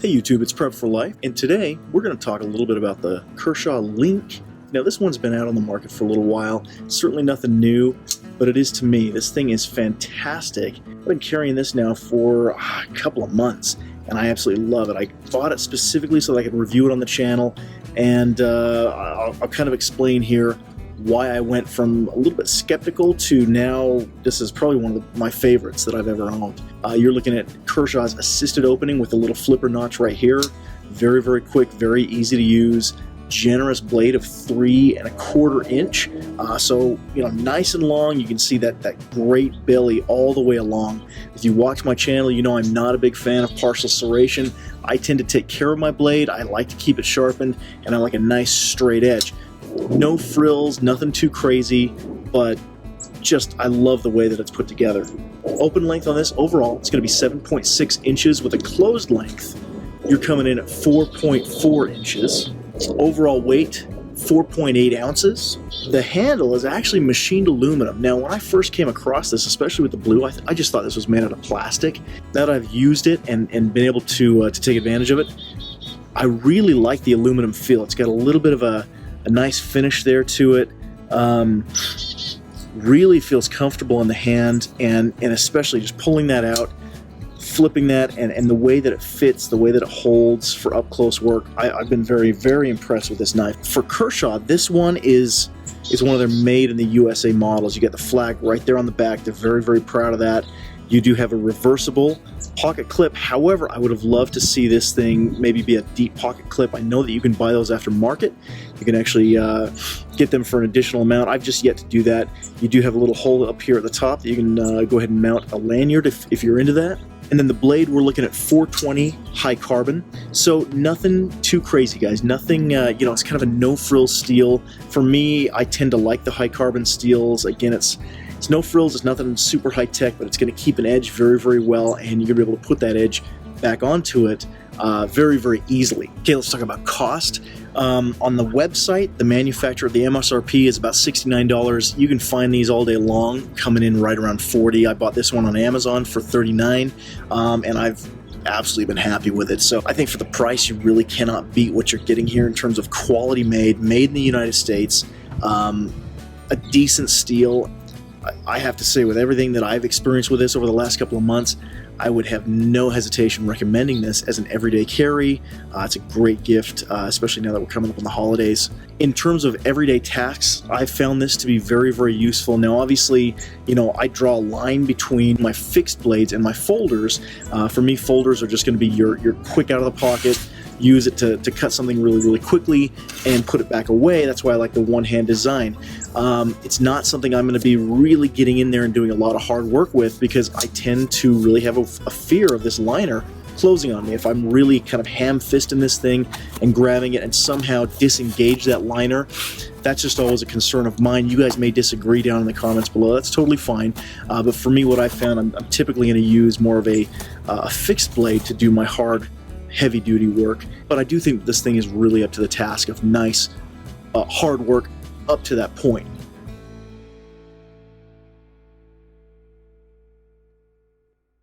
Hey YouTube, it's Prep for Life, and today we're going to talk a little bit about the Kershaw Link. Now this one's been out on the market for a little while, certainly nothing new, but it is to me. This thing is fantastic. I've been carrying this now for a couple of months, and I absolutely love it. I bought it specifically so that I could review it on the channel, and I'll kind of explain here why I went from a little bit skeptical to now this is probably one of my favorites that I've ever owned. You're looking at Kershaw's assisted opening with a little flipper notch right here. Very, very quick, very easy to use. Generous blade of 3 1/4 inch. So, you know, nice and long. You can see that great belly all the way along. If you watch my channel, you know I'm not a big fan of partial serration. I tend to take care of my blade. I like to keep it sharpened, and I like a nice straight edge. No frills, nothing too crazy, but just I love the way that it's put together. Open length on this overall, it's going to be 7.6 inches with a closed length. You're coming in at 4.4 inches. Overall weight, 4.8 ounces. The handle is actually machined aluminum. Now, when I first came across this, especially with the blue, I just thought this was made out of plastic. Now that I've used it and been able to take advantage of it, I really like the aluminum feel. It's got a little bit of a nice finish there to it. Really feels comfortable in the hand, and especially just pulling that out, flipping that, and the way that it fits, the way that it holds for up close work. I've been very, very impressed with this knife. For Kershaw, this one is one of their made in the USA models. You get the flag right there on the back. They're very, very proud of that. You do have a reversible pocket clip. However, I would have loved to see this thing maybe be a deep pocket clip. I know that you can buy those aftermarket. You can actually get them for an additional amount. I've just yet to do that. You do have a little hole up here at the top that you can go ahead and mount a lanyard if you're into that. And then the blade, we're looking at 420 high carbon. So nothing too crazy, guys. Nothing, you know, it's kind of a no-frill steel. For me, I tend to like the high carbon steels. Again, it's no frills, it's nothing super high tech, but it's going to keep an edge very, very well, and you're going to be able to put that edge back onto it very, very easily. Okay, let's talk about cost. On the website, the manufacturer, the MSRP is about $69. You can find these all day long, coming in right around $40. I bought this one on Amazon for $39, and I've absolutely been happy with it. So I think for the price, you really cannot beat what you're getting here in terms of quality made in the United States, a decent steel. I have to say, with everything that I've experienced with this over the last couple of months, I would have no hesitation recommending this as an everyday carry. It's a great gift, especially now that we're coming up on the holidays. In terms of everyday tasks, I've found this to be very, very useful. Now, obviously, you know, I draw a line between my fixed blades and my folders. For me, folders are just going to be your quick out of the pocket. Use it to cut something really, really quickly and put it back away. That's why I like the one-hand design. It's not something I'm going to be really getting in there and doing a lot of hard work with, because I tend to really have a fear of this liner closing on me. If I'm really kind of ham-fisting this thing and grabbing it and somehow disengage that liner, that's just always a concern of mine. You guys may disagree down in the comments below. That's totally fine. But for me, what I found, I'm typically going to use more of a fixed blade to do my hard, heavy-duty work. But I do think this thing is really up to the task of nice, hard work up to that point.